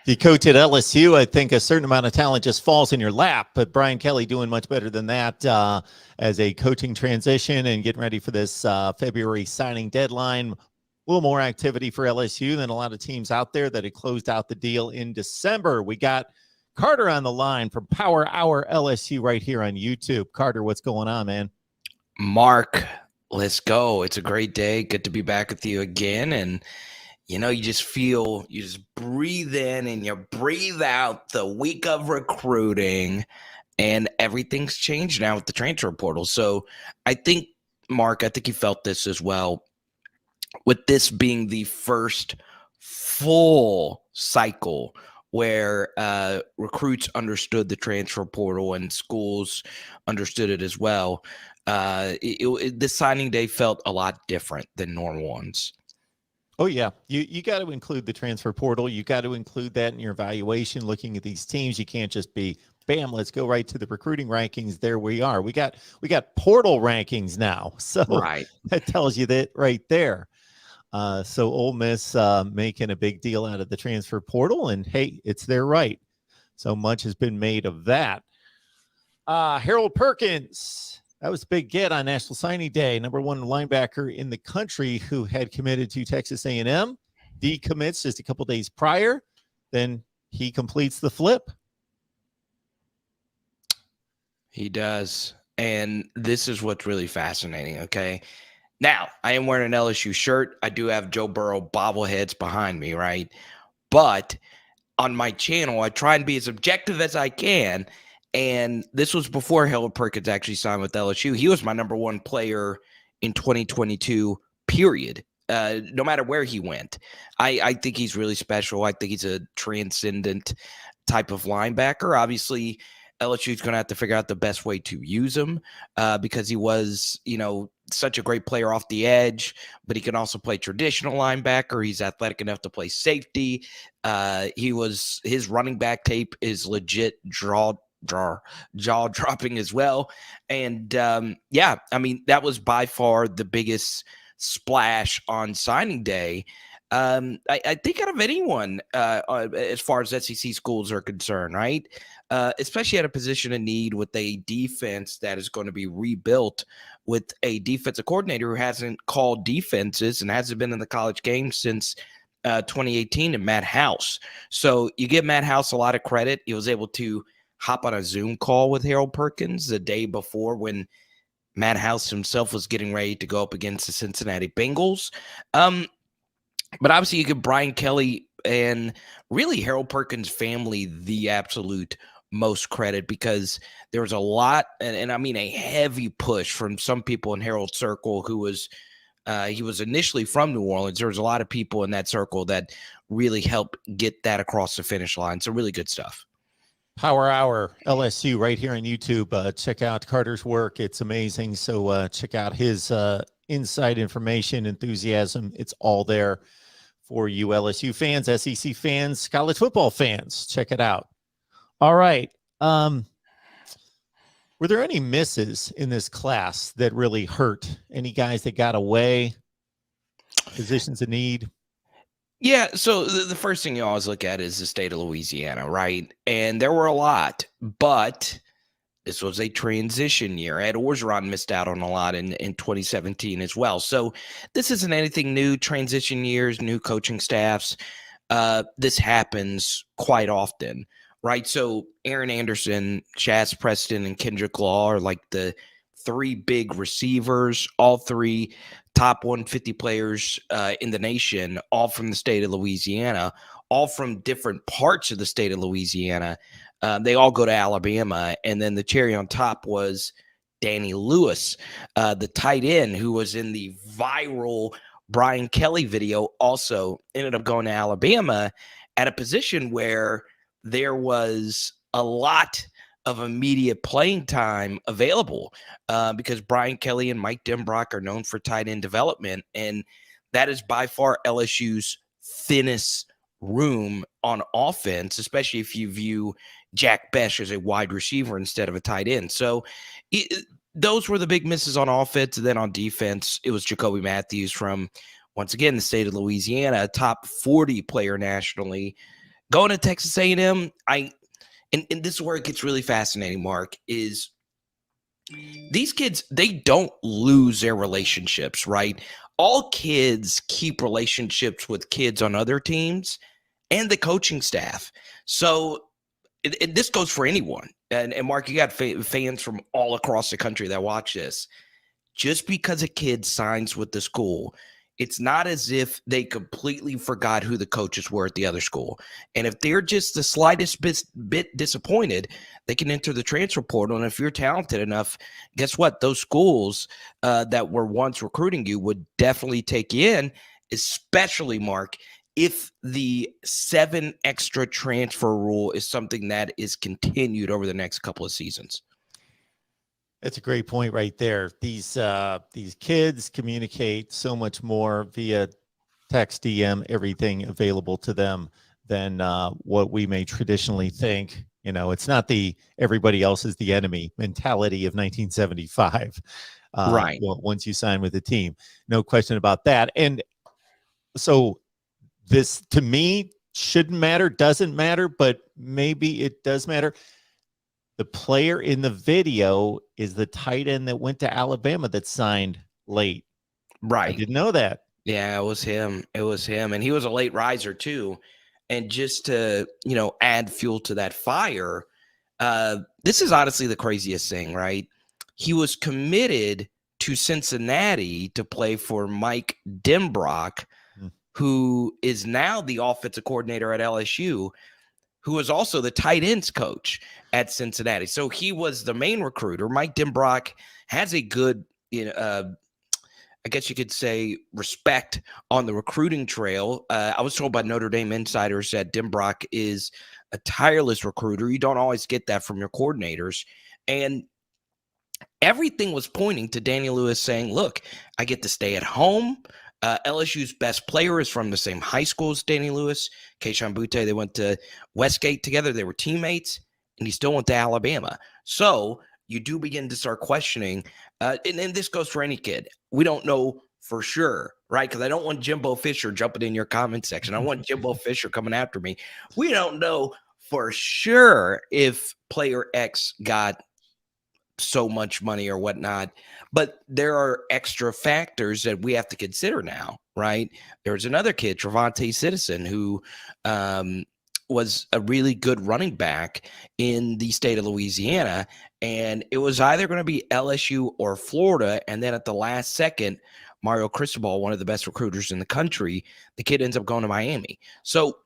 If you coach at LSU, I think a certain amount of talent just falls in your lap. But Brian Kelly doing much better than that as a coaching transition and getting ready for this February signing deadline. A little more activity for LSU than a lot of teams out there that had closed out the deal in December. We got Carter on the line from Power Hour LSU right here on YouTube. Carter, what's going on, man? Mark, let's go. It's a great day. Good to be back with you again. And you just breathe in and you breathe out the week of recruiting, and everything's changed now with the transfer portal. So I think, Mark, you felt this as well, with this being the first full cycle where recruits understood the transfer portal and schools understood it as well. The signing day felt a lot different than normal ones. Oh, yeah. You got to include the transfer portal. You got to include that in your evaluation, looking at these teams. You can't just be, bam, let's go right to the recruiting rankings. There we are. We got portal rankings now. So right. That tells you that right there. So Ole Miss making a big deal out of the transfer portal. And, hey, it's their right. So much has been made of that. Harold Perkins. That was a big get on National Signing Day. Number one linebacker in the country who had committed to Texas A&M. Decommits just a couple days prior. Then he completes the flip. He does. And this is what's really fascinating, okay? Now, I am wearing an LSU shirt. I do have Joe Burrow bobbleheads behind me, right? But on my channel, I try and be as objective as I can. And this was before Harold Perkins actually signed with LSU. He was my number one player in 2022, period. No matter where he went. I think he's really special. I think he's a transcendent type of linebacker. Obviously, LSU is going to have to figure out the best way to use him because he was, such a great player off the edge, but he can also play traditional linebacker. He's athletic enough to play safety. His running back tape is legit jaw-dropping as well. And that was by far the biggest splash on signing day. I think out of anyone as far as SEC schools are concerned, right? Especially at a position of need with a defense that is going to be rebuilt with a defensive coordinator who hasn't called defenses and hasn't been in the college game since 2018, and Matt House. So you give Matt House a lot of credit. He was able to hop on a Zoom call with Harold Perkins the day before when Matt House himself was getting ready to go up against the Cincinnati Bengals. But obviously you give Brian Kelly and really Harold Perkins' family the absolute most credit because there was a lot, and I mean a heavy push from some people in Harold's circle who was he was initially from New Orleans. There was a lot of people in that circle that really helped get that across the finish line. So really good stuff. Power Hour LSU right here on YouTube. Check out Carter's work. It's amazing. So check out his insight, information, enthusiasm. It's all there for you LSU fans, SEC fans, college football fans. Check it out. All right. Were there any misses in this class that really hurt? Any guys that got away? Positions of need? Yeah, so the first thing you always look at is the state of Louisiana, right? And there were a lot, but this was a transition year. Ed Orgeron missed out on a lot in 2017 as well. So this isn't anything new. Transition years, new coaching staffs. This happens quite often, right? So Aaron Anderson, Chaz Preston, and Kendrick Law are like the three big receivers, all three top 150 players in the nation, all from the state of Louisiana, all from different parts of the state of Louisiana. They all go to Alabama. And then the cherry on top was Danny Lewis, the tight end who was in the viral Brian Kelly video, also ended up going to Alabama at a position where there was a lot of immediate playing time available because Brian Kelly and Mike Denbrock are known for tight end development. And that is by far LSU's thinnest room on offense, especially if you view Jack Besh as a wide receiver instead of a tight end. So those were the big misses on offense. And then on defense, it was Jacoby Matthews from, once again, the state of Louisiana, a top 40 player nationally, Going to Texas A&M, and this is where it gets really fascinating, Mark, is these kids, they don't lose their relationships, right? All kids keep relationships with kids on other teams and the coaching staff. So this goes for anyone. And Mark, you got fans from all across the country that watch this. Just because a kid signs with the school, it's not as if they completely forgot who the coaches were at the other school. And if they're just the slightest bit disappointed, they can enter the transfer portal. And if you're talented enough, guess what? Those schools that were once recruiting you would definitely take you in, especially, Mark, if the 7 extra transfer rule is something that is continued over the next couple of seasons. That's a great point right there. These kids communicate so much more via text, DM, everything available to them than what we may traditionally think. You know, it's not the everybody else is the enemy mentality of 1975. Right. Well, once you sign with the team, no question about that. And so this, to me, shouldn't matter, doesn't matter, but maybe it does matter. The player in the video is the tight end that went to Alabama that signed late. Right. I didn't know that. Yeah, it was him. It was him. And he was a late riser too. And just to, add fuel to that fire, this is honestly the craziest thing, right? He was committed to Cincinnati to play for Mike Denbrock, who is now the offensive coordinator at LSU, who was also the tight ends coach at Cincinnati. So he was the main recruiter. Mike Denbrock has a good, I guess you could say, respect on the recruiting trail. I was told by Notre Dame insiders that Denbrock is a tireless recruiter. You don't always get that from your coordinators. And everything was pointing to Daniel Lewis saying, look, I get to stay at home. LSU's best player is from the same high school as Danny Lewis, Keishawn Butte. They went to Westgate together. They were teammates, and he still went to Alabama. So you do begin to start questioning, and this goes for any kid. We don't know for sure, right? Because I don't want Jimbo Fisher jumping in your comment section. I want Jimbo Fisher coming after me. We don't know for sure if player X got so much money or whatnot, but there are extra factors that we have to consider now, right? There's another kid, Trevante Citizen, who was a really good running back in the state of Louisiana, and it was either going to be LSU or Florida, and then at the last second, Mario Cristobal, one of the best recruiters in the country, the kid ends up going to Miami. So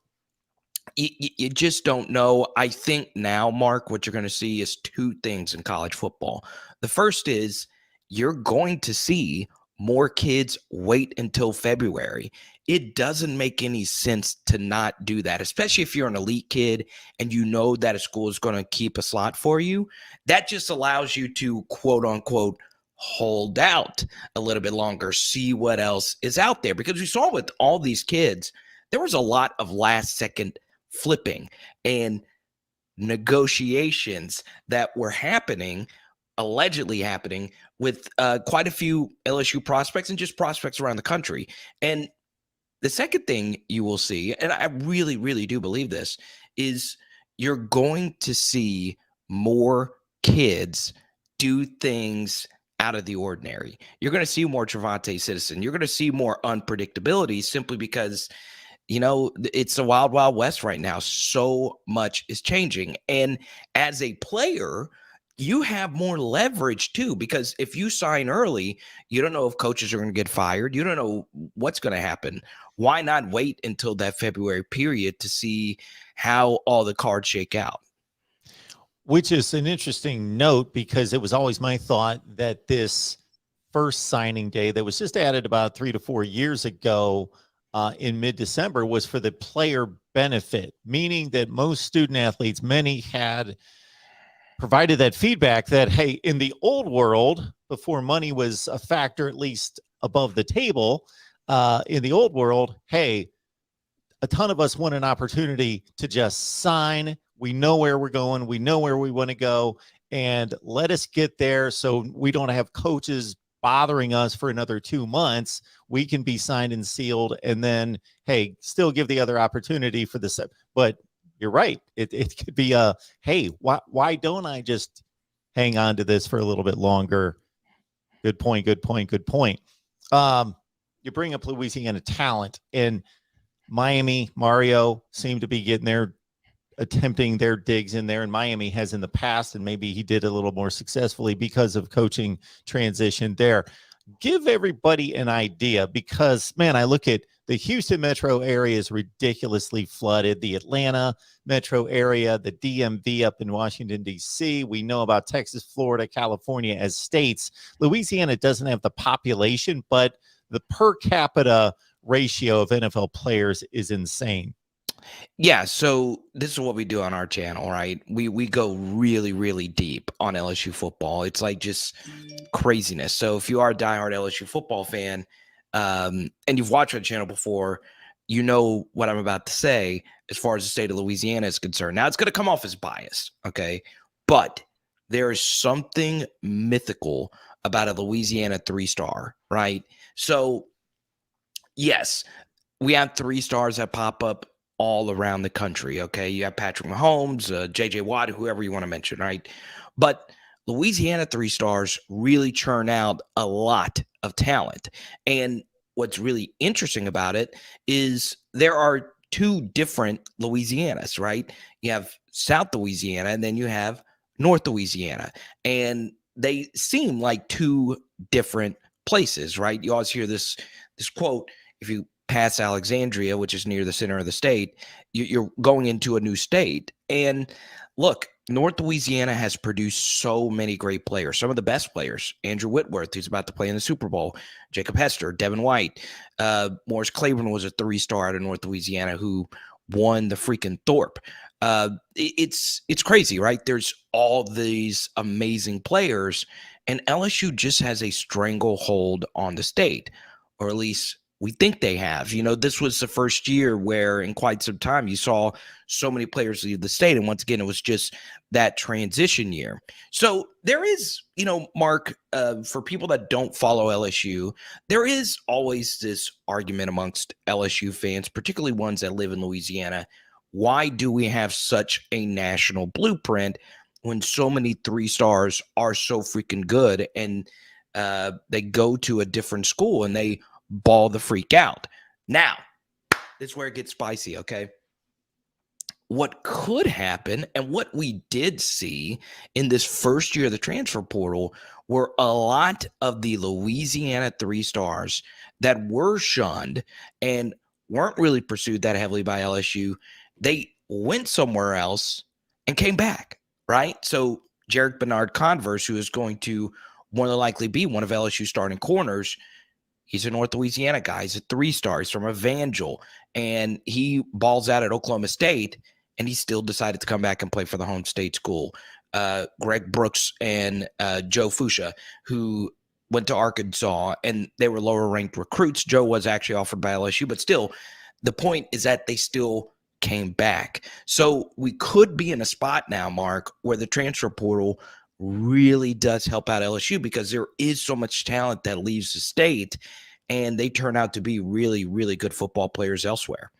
you just don't know. I think now, Mark, what you're going to see is 2 things in college football. The first is you're going to see more kids wait until February. It doesn't make any sense to not do that, especially if you're an elite kid and you know that a school is going to keep a slot for you. That just allows you to, quote unquote, hold out a little bit longer, see what else is out there. Because we saw with all these kids, there was a lot of last second flipping and negotiations that were allegedly happening with quite a few LSU prospects and just prospects around the country. And the second thing you will see, and I really, really do believe this, is you're going to see more kids do things out of the ordinary. You're going to see more Trevante Citizen. You're going to see more unpredictability simply because it's the wild, wild west right now. So much is changing. And as a player, you have more leverage too, because if you sign early, you don't know if coaches are going to get fired. You don't know what's going to happen. Why not wait until that February period to see how all the cards shake out? Which is an interesting note, because it was always my thought that this first signing day that was just added about 3 to 4 years ago in mid-December was for the player benefit, meaning that most student athletes, many had provided that feedback that, hey, in the old world, before money was a factor, at least above the table, in the old world, hey, a ton of us want an opportunity to just sign. We know where we're going. We know where we want to go, and let us get there so we don't have coaches bothering us for another 2 months. We can be signed and sealed, and then, hey, still give the other opportunity for this. But you're right. It could be hey, why don't I just hang on to this for a little bit longer? Good point. Good point. Good point. You bring up Louisiana talent, and Miami, Mario seem to be getting their attempting their digs in there, and Miami has in the past, and maybe he did a little more successfully because of coaching transition there. Give everybody an idea, because man, I look at the Houston metro area is ridiculously flooded, the Atlanta metro area, the DMV up in Washington D.C. We know about Texas, Florida, California as states. Louisiana doesn't have the population, but the per capita ratio of NFL players is insane. Yeah, so this is what we do on our channel, right? We go really, really deep on LSU football. It's like just craziness. So if you are a diehard LSU football fan, and you've watched our channel before, you know what I'm about to say as far as the state of Louisiana is concerned. Now, it's going to come off as biased, okay? But there is something mythical about a Louisiana 3-star, right? So, yes, we have 3-stars that pop up all around the country, okay? You have Patrick Mahomes, J.J. Watt, whoever you want to mention, right? But Louisiana 3-stars really churn out a lot of talent. And what's really interesting about it is there are two different Louisianas, right? You have South Louisiana, and then you have North Louisiana. And they seem like two different places, right? You always hear this quote, if you past Alexandria, which is near the center of the state, you're going into a new state. And look, North Louisiana has produced so many great players, some of the best players. Andrew Whitworth, who's about to play in the Super Bowl, Jacob Hester, Devin White, Morris Claiborne was a 3-star out of North Louisiana who won the freaking Thorpe. It's crazy, right? There's all these amazing players, and LSU just has a stranglehold on the state, or at least we think they have. You know, this was the first year where in quite some time you saw so many players leave the state. And once again, it was just that transition year. So there is, you know, Mark, for people that don't follow LSU, there is always this argument amongst LSU fans, particularly ones that live in Louisiana. Why do we have such a national blueprint when so many 3-stars are so freaking good, and they go to a different school and they ball the freak out? Now, this is where it gets spicy, okay? What could happen, and what we did see in this first year of the transfer portal, were a lot of the Louisiana 3-stars that were shunned and weren't really pursued that heavily by LSU. They went somewhere else and came back, right? So Jarek Bernard-Converse, who is going to more than likely be one of LSU's starting corners, he's a North Louisiana guy. He's a 3-star. He's from Evangel, and he balls out at Oklahoma State, and he still decided to come back and play for the home state school. Greg Brooks and Joe Fuchsia, who went to Arkansas, and they were lower-ranked recruits. Joe was actually offered by LSU, but still, the point is that they still came back. So we could be in a spot now, Mark, where the transfer portal really does help out LSU, because there is so much talent that leaves the state and they turn out to be really, really good football players elsewhere.